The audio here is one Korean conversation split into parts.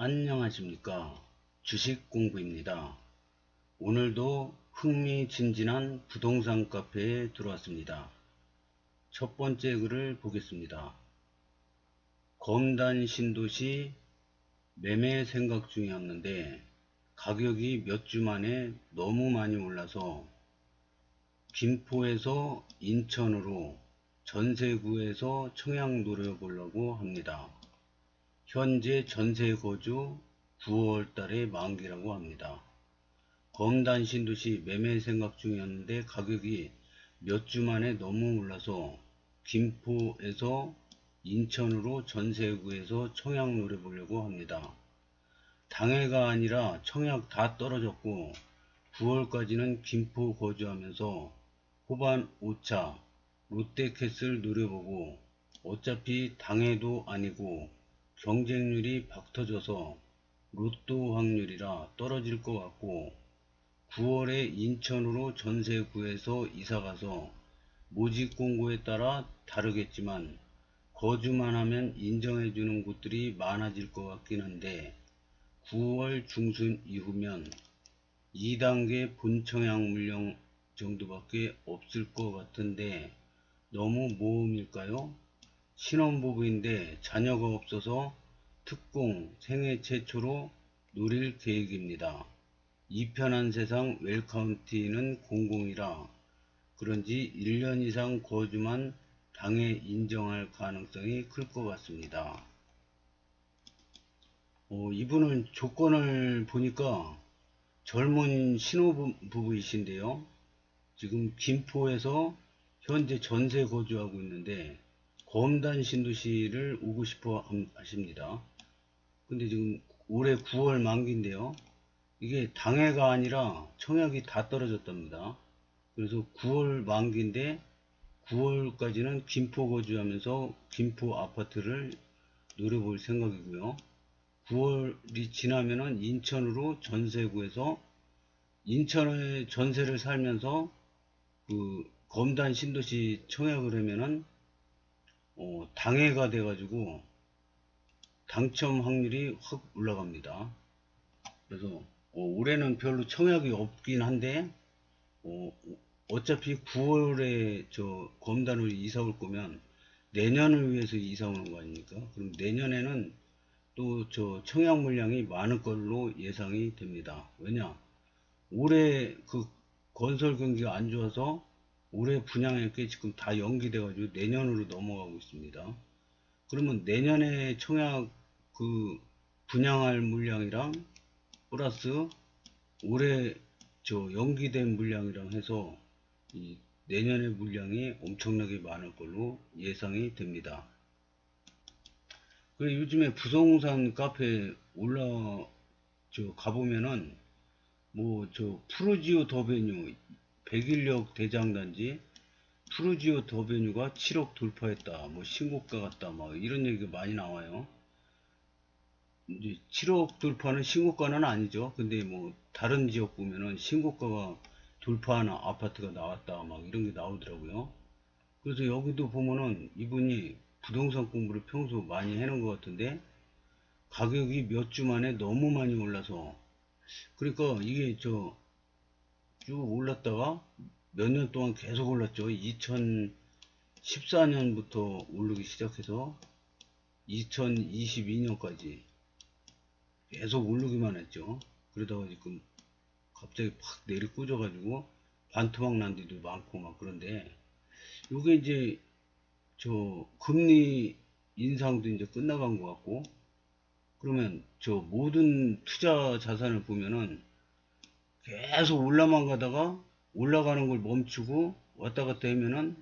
안녕하십니까. 주식공부입니다. 오늘도 흥미진진한 부동산 카페에 들어왔습니다. 첫 번째 글을 보겠습니다. 검단 신도시 매매 생각 중이었는데 가격이 몇 주 만에 너무 많이 올라서 김포에서 인천으로 전세 구해서 청약 노려보려고 합니다. 현재 전세 거주 9월 달에 만기라고 합니다. 검단 신도시 매매 생각 중이었는데 가격이 몇 주 만에 너무 올라서 김포에서 인천으로 전세 구해서 청약 노려보려고 합니다. 당해가 아니라 청약 다 떨어졌고 9월까지는 김포 거주하면서 호반 5차 롯데캐슬 노려보고 어차피 당해도 아니고 경쟁률이 박터져서 로또 확률이라 떨어질 것 같고 9월에 인천으로 전세 구해서 이사가서 모집 공고에 따라 다르겠지만 거주만 하면 인정해주는 곳들이 많아질 것 같긴 한데 9월 중순 이후면 2단계 본청약 물량 정도밖에 없을 것 같은데 너무 모험일까요? 신혼부부인데 자녀가 없어서 특공 생애 최초로 누릴 계획입니다. 이 편한 세상 웰카운티는 공공이라 그런지 1년 이상 거주만 당해 인정할 가능성이 클 것 같습니다. 이분은 조건을 보니까 젊은 신혼부부이신데요. 지금 김포에서 현재 전세 거주하고 있는데 검단 신도시를 오고 싶어 하십니다. 근데 지금 올해 9월 만기인데요. 이게 당해가 아니라 청약이 다 떨어졌답니다. 그래서 9월 만기인데 9월까지는 김포 거주하면서 김포 아파트를 노려볼 생각이고요. 9월이 지나면은 인천으로 전세 구해서 인천에 전세를 살면서 그 검단 신도시 청약을 하면은 당해가 돼가지고 당첨 확률이 확 올라갑니다. 그래서 올해는 별로 청약이 없긴 한데 어차피 9월에 저 검단으로 이사 올 거면 내년을 위해서 이사 오는 거 아닙니까? 그럼 내년에는 또 저 청약 물량이 많을 걸로 예상이 됩니다. 왜냐? 올해 그 건설 경기가 안 좋아서 올해 분양할 게 지금 다 연기돼 가지고 내년으로 넘어가고 있습니다. 그러면 내년에 청약 그 분양할 물량이랑 플러스 올해 저 연기된 물량이랑 해서 이 내년의 물량이 엄청나게 많을 걸로 예상이 됩니다. 그 요즘에 부동산 카페 저 가보면은 뭐 저 푸르지오 더베뉴 101역 대장단지 푸르지오 더베뉴가 7억 돌파했다 뭐 신고가 같다 막 이런 얘기가 많이 나와요. 이제 7억 돌파는 신고가는 아니죠. 근데 뭐 다른 지역 보면은 신고가가 돌파하는 아파트가 나왔다 막 이런 게 나오더라고요. 그래서 여기도 보면은 이분이 부동산 공부를 평소 많이 해놓은 것 같은데 가격이 몇 주 만에 너무 많이 올라서 그러니까 이게 저 쭉 올랐다가 몇 년 동안 계속 올랐죠. 2014년부터 오르기 시작해서 2022년까지 계속 오르기만 했죠. 그러다가 지금 갑자기 팍 내리꽂아 가지고 반토막 난 데도 많고 막 그런데 요게 이제 저 금리 인상도 이제 끝나간 것 같고 그러면 저 모든 투자 자산을 보면은 계속 올라만 가다가 올라가는 걸 멈추고 왔다 갔다 하면은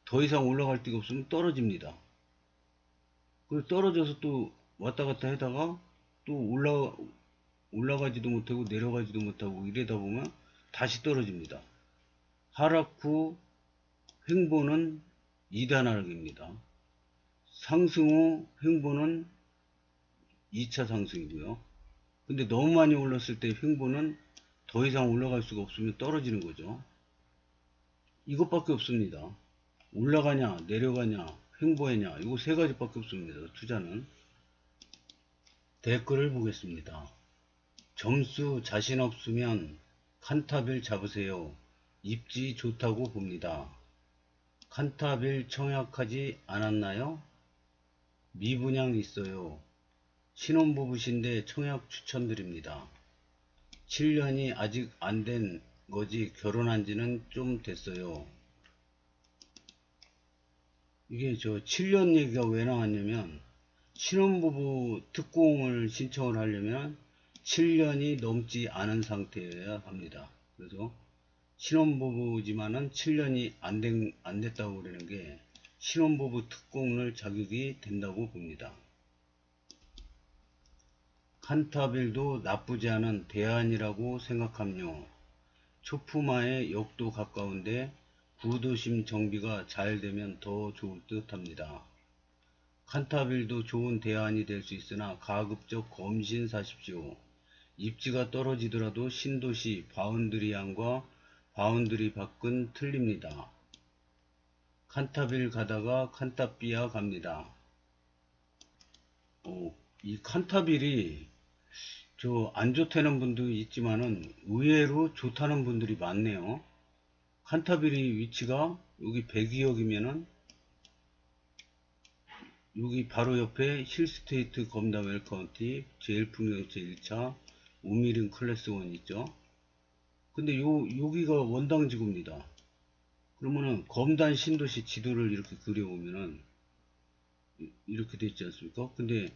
더 이상 올라갈 데가 없으면 떨어집니다. 그리고 떨어져서 또 왔다 갔다 하다가 또 올라가지도 못하고 내려가지도 못하고 이러다 보면 다시 떨어집니다. 하락 후 횡보는 2단 하락입니다. 상승 후 횡보는 2차 상승이고요. 근데 너무 많이 올랐을 때 횡보는 더 이상 올라갈 수가 없으면 떨어지는 거죠. 이것밖에 없습니다. 올라가냐 내려가냐 횡보하냐 이거 세 가지밖에 없습니다. 투자는. 댓글을 보겠습니다. 점수 자신 없으면 칸타빌 잡으세요. 입지 좋다고 봅니다. 칸타빌 청약하지 않았나요? 미분양 있어요. 신혼부부신데 청약 추천드립니다. 7년이 아직 안 된 거지 결혼한 지는 좀 됐어요. 이게 저 7년 얘기가 왜 나왔냐면 신혼부부 특공을 신청을 하려면 7년이 넘지 않은 상태여야 합니다. 그래서 신혼부부지만은 7년이 안 됐다고 그러는 게 신혼부부 특공을 자격이 된다고 봅니다. 칸타빌도 나쁘지 않은 대안이라고 생각함요. 초품화의 역도 가까운데 구도심 정비가 잘 되면 더 좋을 듯 합니다. 칸타빌도 좋은 대안이 될 수 있으나 가급적 검신사십시오. 입지가 떨어지더라도 신도시 바운드리안과 바운드리 밖은 틀립니다. 칸타빌 가다가 칸타비아 갑니다. 이 칸타빌이 안 좋다는 분도 있지만은 의외로 좋다는 분들이 많네요. 칸타빌이 위치가 여기 102역이면은 여기 바로 옆에 힐스테이트 검다웰 카운티 제일풍경채 1차 우미린 클래스 1 있죠. 근데 여기가 원당 지구입니다. 그러면은 검단 신도시 지도를 이렇게 그려보면은 이렇게 되어 있지 않습니까? 근데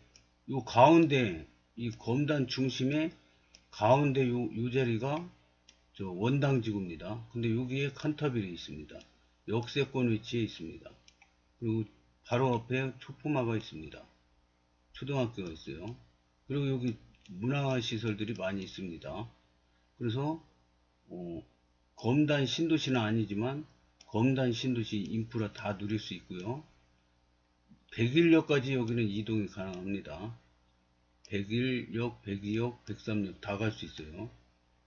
요 가운데 이 검단 중심에 가운데 요 자리가 저 원당 지구입니다. 근데 여기에 칸타빌이 있습니다. 역세권 위치에 있습니다. 그리고 바로 앞에 초포마가 있습니다. 초등학교가 있어요. 그리고 여기 문화시설들이 많이 있습니다. 그래서 검단 신도시는 아니지만 검단 신도시 인프라 다 누릴 수 있고요. 101역까지 여기는 이동이 가능합니다. 101역, 102역, 103역 다 갈 수 있어요.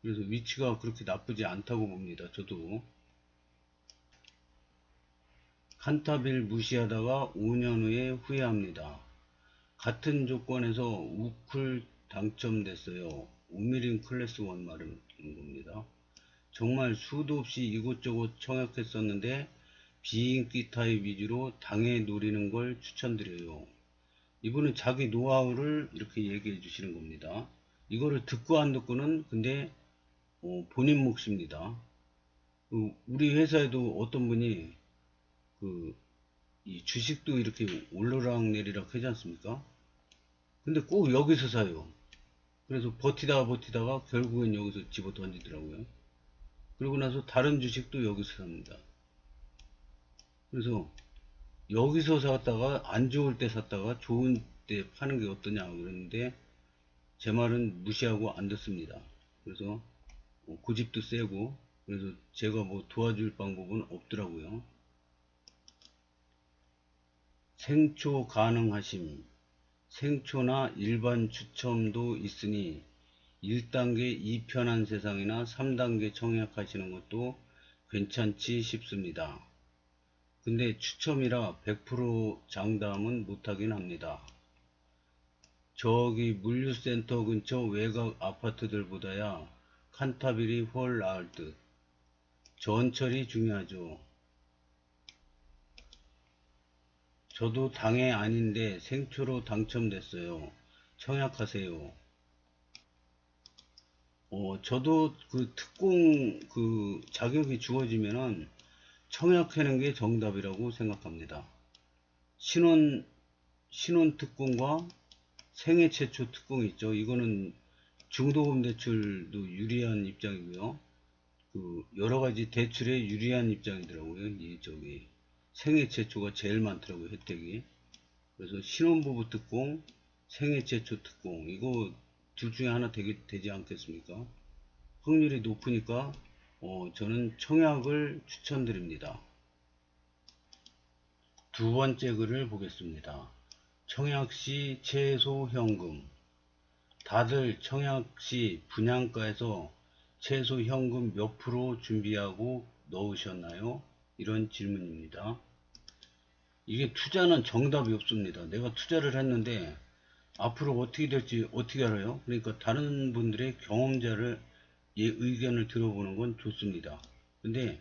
그래서 위치가 그렇게 나쁘지 않다고 봅니다. 저도 칸타빌 무시하다가 5년 후에 후회합니다. 같은 조건에서 우쿨 당첨됐어요. 우미린 클래스 1 말하는 겁니다. 정말 수도 없이 이곳저곳 청약했었는데 비인기 타입 위주로 당해 노리는 걸 추천드려요. 이분은 자기 노하우를 이렇게 얘기해 주시는 겁니다. 이거를 듣고 안 듣고는 근데 본인 몫입니다. 우리 회사에도 어떤 분이 이 주식도 이렇게 올르락 내리락 하지 않습니까? 근데 꼭 여기서 사요. 그래서 버티다가 결국엔 여기서 집어 던지더라고요. 그러고 나서 다른 주식도 여기서 삽니다. 그래서 여기서 샀다가 안 좋을 때 샀다가 좋은 때 파는 게 어떠냐 그랬는데 제 말은 무시하고 안 듣습니다. 그래서 고집도 세고 그래서 제가 뭐 도와줄 방법은 없더라고요. 생초 가능하심. 생초나 일반 추첨도 있으니 1단계 2편한 세상이나 3단계 청약하시는 것도 괜찮지 싶습니다. 근데 추첨이라 100% 장담은 못하긴 합니다. 저기 물류센터 근처 외곽 아파트들보다야 칸타빌이 훨 나을 듯. 전철이 중요하죠. 저도 당해 아닌데 생초로 당첨됐어요. 청약하세요. 저도 그 특공 그 자격이 주어지면은 청약하는 게 정답이라고 생각합니다. 신혼 특공과 생애 최초 특공이 있죠. 이거는 중도금 대출도 유리한 입장이고요. 여러 가지 대출에 유리한 입장이더라고요. 생애 최초가 제일 많더라고요. 혜택이. 그래서 신혼부부 특공, 생애 최초 특공, 이거 둘 중에 하나 되지 않겠습니까? 확률이 높으니까 저는 청약을 추천드립니다. 두 번째 글을 보겠습니다. 청약시 최소 현금. 다들 청약시 분양가에서 최소 현금 몇 프로 준비하고 넣으셨나요? 이런 질문입니다. 이게 투자는 정답이 없습니다. 내가 투자를 했는데 앞으로 어떻게 될지 어떻게 알아요? 그러니까 다른 분들의 경험자를 예 의견을 들어보는 건 좋습니다. 근데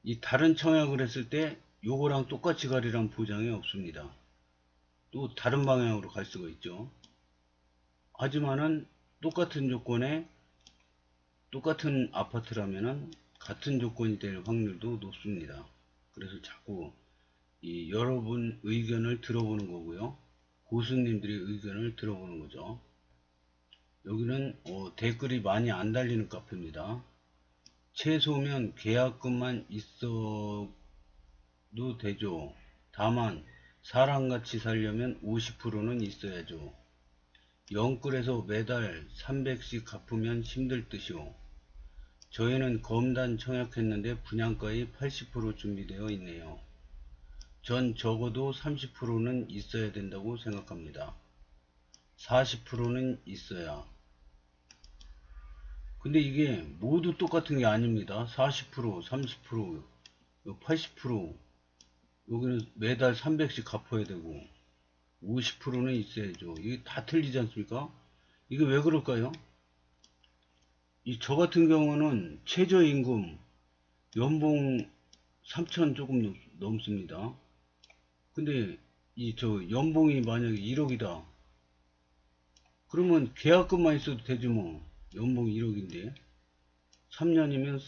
이 다른 청약을 했을 때 요거랑 똑같이 가리란 보장이 없습니다. 또 다른 방향으로 갈 수가 있죠. 하지만은 똑같은 조건에 똑같은 아파트라면은 같은 조건이 될 확률도 높습니다. 그래서 자꾸 이 여러분 의견을 들어보는 거고요. 고수님들의 의견을 들어보는 거죠. 여기는 댓글이 많이 안 달리는 카페입니다. 최소면 계약금만 있어도 되죠. 다만 사람같이 살려면 50%는 있어야죠. 영끌에서 매달 300씩 갚으면 힘들 듯이요. 저희는 검단 청약했는데 분양가의 80% 준비되어 있네요. 전 적어도 30%는 있어야 된다고 생각합니다. 40%는 있어야. 근데 이게 모두 똑같은 게 아닙니다. 40%, 30%, 80%, 여기는 매달 300씩 갚아야 되고 50%는 있어야죠. 이게 다 틀리지 않습니까? 이게 왜 그럴까요? 저 같은 경우는 최저임금 연봉 3천 조금 넘습니다. 근데 연봉이 만약에 1억이다. 그러면 계약금만 있어도 되지 뭐. 연봉이 1억인데 3년이면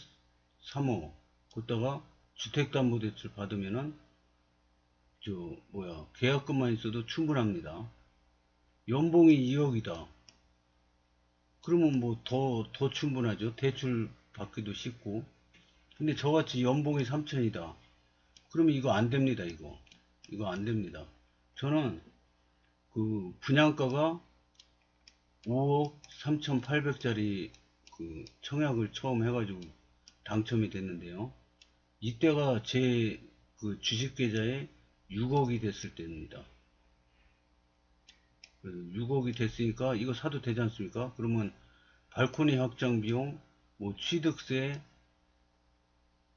3억. 그다가 주택담보대출 받으면은 계약금만 있어도 충분합니다. 연봉이 2억이다. 그러면 뭐 더 충분하죠. 대출 받기도 쉽고. 근데 저같이 연봉이 3천이다. 그러면 이거 안 됩니다. 이거 안 됩니다. 저는 그 분양가가 5억 3,800짜리 그 청약을 처음 해가지고 당첨이 됐는데요. 이때가 제 그 주식 계좌에 6억이 됐을 때입니다. 6억이 됐으니까 이거 사도 되지 않습니까? 그러면 발코니 확장 비용, 뭐 취득세,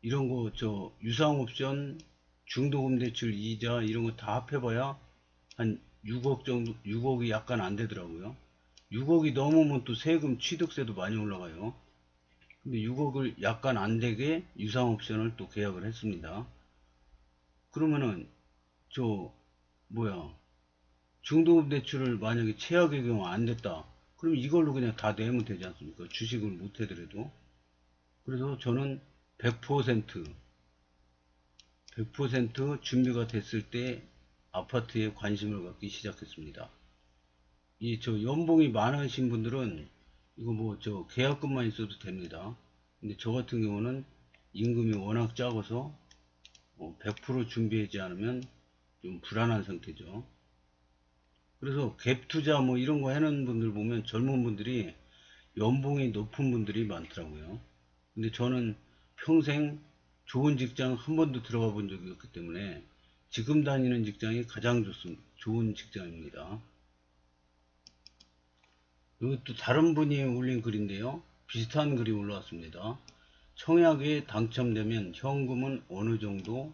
이런 거, 유상옵션, 중도금 대출 이자, 이런 거 다 합해봐야 한 6억 정도, 6억이 약간 안 되더라고요. 6억이 넘으면 또 세금 취득세도 많이 올라가요. 근데 6억을 약간 안 되게 유상옵션을 또 계약을 했습니다. 그러면은, 저, 뭐야, 중도금 대출을 만약에 최악의 경우 안 됐다. 그럼 이걸로 그냥 다 내면 되지 않습니까? 주식을 못 해더라도. 그래서 저는 100% 준비가 됐을 때 아파트에 관심을 갖기 시작했습니다. 연봉이 많으신 분들은 이거 계약금만 있어도 됩니다. 근데 저 같은 경우는 임금이 워낙 작아서 100% 준비하지 않으면 좀 불안한 상태죠. 그래서 갭 투자 뭐 이런 거 해놓은 분들 보면 젊은 분들이 연봉이 높은 분들이 많더라고요. 근데 저는 평생 좋은 직장 한 번도 들어가 본 적이 없기 때문에 지금 다니는 직장이 가장 좋은 직장입니다. 이것도 다른 분이 올린 글인데요. 비슷한 글이 올라왔습니다. 청약에 당첨되면 현금은 어느 정도?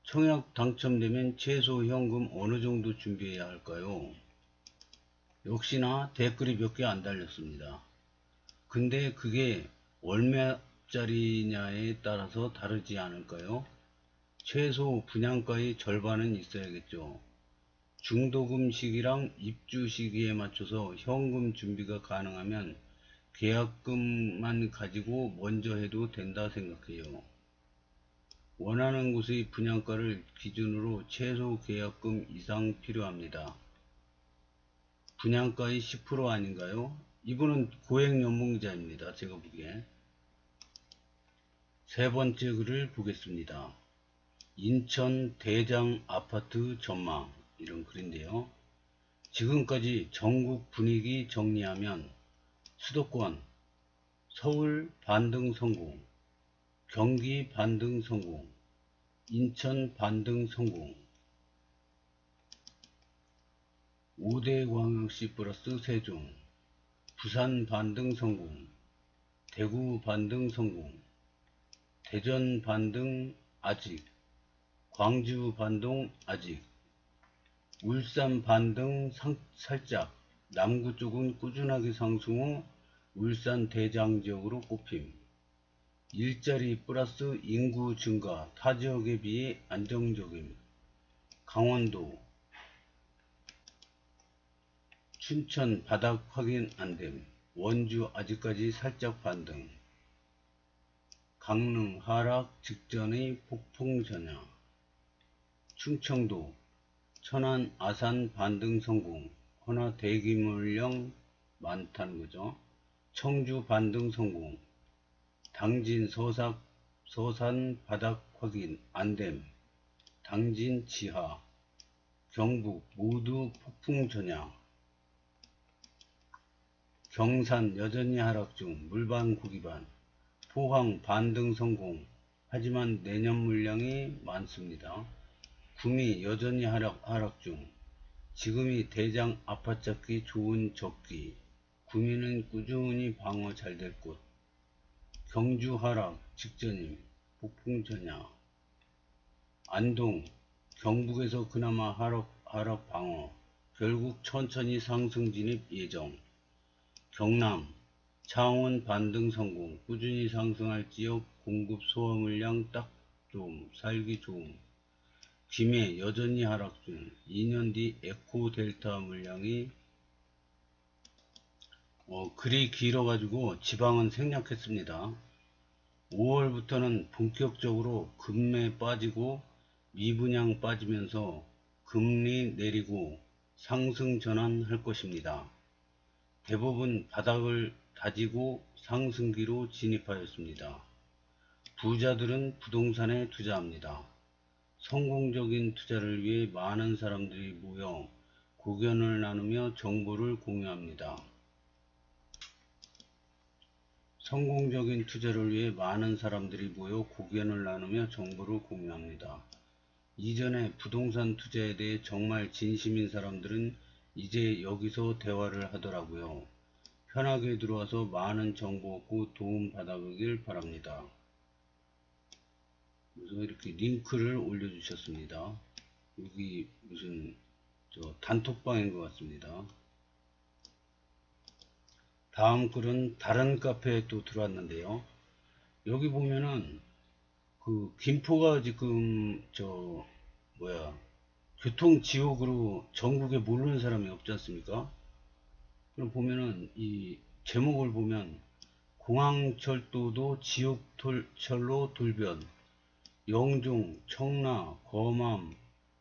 청약 당첨되면 최소 현금 어느 정도 준비해야 할까요? 역시나 댓글이 몇 개 안 달렸습니다. 근데 그게 얼마짜리냐에 따라서 다르지 않을까요? 최소 분양가의 절반은 있어야겠죠. 중도금 시기랑 입주 시기에 맞춰서 현금 준비가 가능하면 계약금만 가지고 먼저 해도 된다 생각해요. 원하는 곳의 분양가를 기준으로 최소 계약금 이상 필요합니다. 분양가의 10% 아닌가요? 이분은 고액연봉자입니다. 제가 보기에. 세 번째 글을 보겠습니다. 인천 대장 아파트 전망, 이런 글인데요. 지금까지 전국 분위기 정리하면 수도권, 서울 반등 성공, 경기 반등 성공, 인천 반등 성공, 5대 광역시 플러스 세종, 부산 반등 성공, 대구 반등 성공, 대전 반등 아직, 광주 반등 아직, 울산 반등 살짝, 남구 쪽은 꾸준하게 상승 후 울산 대장 지역으로 꼽힘. 일자리 플러스 인구 증가, 타 지역에 비해 안정적임. 강원도, 춘천 바닥 확인 안됨. 원주 아직까지 살짝 반등. 강릉 하락 직전의 폭풍 전야. 충청도, 천안 아산 반등 성공. 허나 대기 물량 많다는 거죠. 청주 반등 성공. 당진 서산 바닥 확인 안됨. 당진 지하. 경북 모두 폭풍 전야. 경산 여전히 하락 중, 물반 고기반. 포항 반등 성공. 하지만 내년 물량이 많습니다. 구미 여전히 하락 중. 지금이 대장 아파트잡기 좋은 적기. 구미는 꾸준히 방어 잘 될 곳. 경주 하락 직전임. 폭풍 전야. 안동 경북에서 그나마 하락 방어. 결국 천천히 상승 진입 예정. 경남 창원 반등 성공. 꾸준히 상승할 지역. 공급 소화 물량 딱 좀 살기 좋음. 김해 여전히 하락 중. 2년 뒤 에코 델타 물량이 글이 길어 가지고 지방은 생략했습니다. 5월부터는 본격적으로 금매 빠지고 미분양 빠지면서 금리 내리고 상승 전환할 것입니다. 대부분 바닥을 다지고 상승기로 진입하였습니다. 부자들은 부동산에 투자합니다. 성공적인 투자를 위해 많은 사람들이 모여 고견을 나누며 정보를 공유합니다. 성공적인 투자를 위해 많은 사람들이 모여 고견을 나누며 정보를 공유합니다. 이전에 부동산 투자에 대해 정말 진심인 사람들은 이제 여기서 대화를 하더라고요. 편하게 들어와서 많은 정보 얻고 도움 받아보길 바랍니다. 그래서 이렇게 링크를 올려주셨습니다. 여기 무슨 단톡방인 것 같습니다. 다음 글은 다른 카페에 또 들어왔는데요. 여기 보면은 그 김포가 지금 교통지옥으로 전국에 모르는 사람이 없지 않습니까? 그럼 보면은 이 제목을 보면 공항철도도 지옥철로 돌변, 영종, 청라, 검암,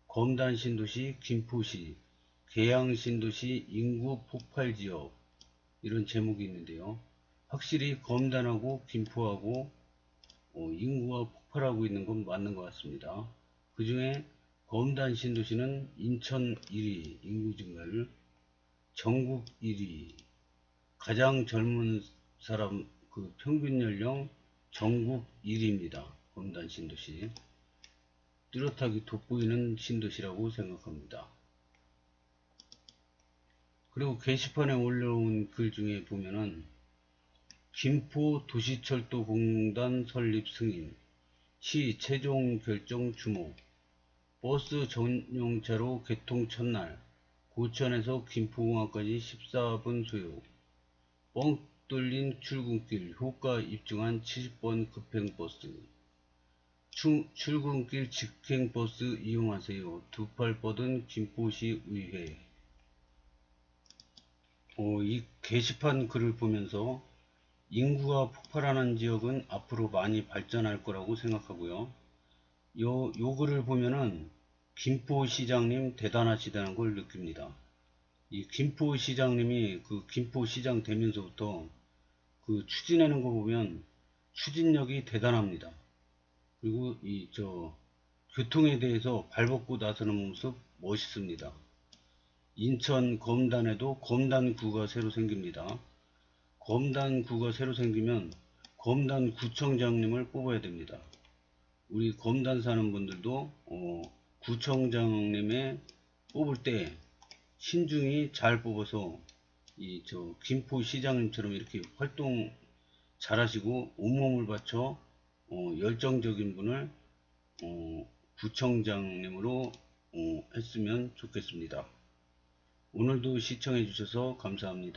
검단신도시, 김포시, 계양신도시 인구 폭발지역, 이런 제목이 있는데요. 확실히 검단하고 김포하고 인구가 폭발하고 있는 건 맞는 것 같습니다. 그 중에 검단 신도시는 인천 1위 인구 증가율, 전국 1위, 가장 젊은 사람 그 평균 연령 전국 1위입니다. 검단 신도시. 뚜렷하게 돋보이는 신도시라고 생각합니다. 그리고 게시판에 올라온 글 중에 보면은 김포 도시철도공단 설립 승인, 시 최종 결정 주목, 버스 전용차로 개통 첫날, 고천에서 김포공항까지 14분 소요, 뻥 뚫린 출근길, 효과 입증한 70번 급행버스, 출근길 직행버스 이용하세요. 두 팔 뻗은 김포시 의회. 이 게시판 글을 보면서 인구가 폭발하는 지역은 앞으로 많이 발전할 거라고 생각하고요. 요 글을 보면은 김포시장님 대단하시다는 걸 느낍니다. 이 김포시장님이 그 김포시장 되면서부터 그 추진하는 거 보면 추진력이 대단합니다. 그리고 교통에 대해서 발벗고 나서는 모습 멋있습니다. 인천 검단에도 검단구가 새로 생깁니다. 검단구가 새로 생기면 검단구청장님을 뽑아야 됩니다. 우리 검단 사는 분들도 구청장님에 뽑을 때 신중히 잘 뽑아서 김포시장님처럼 이렇게 활동 잘 하시고 온몸을 바쳐 열정적인 분을 구청장님으로 했으면 좋겠습니다. 오늘도 시청해 주셔서 감사합니다.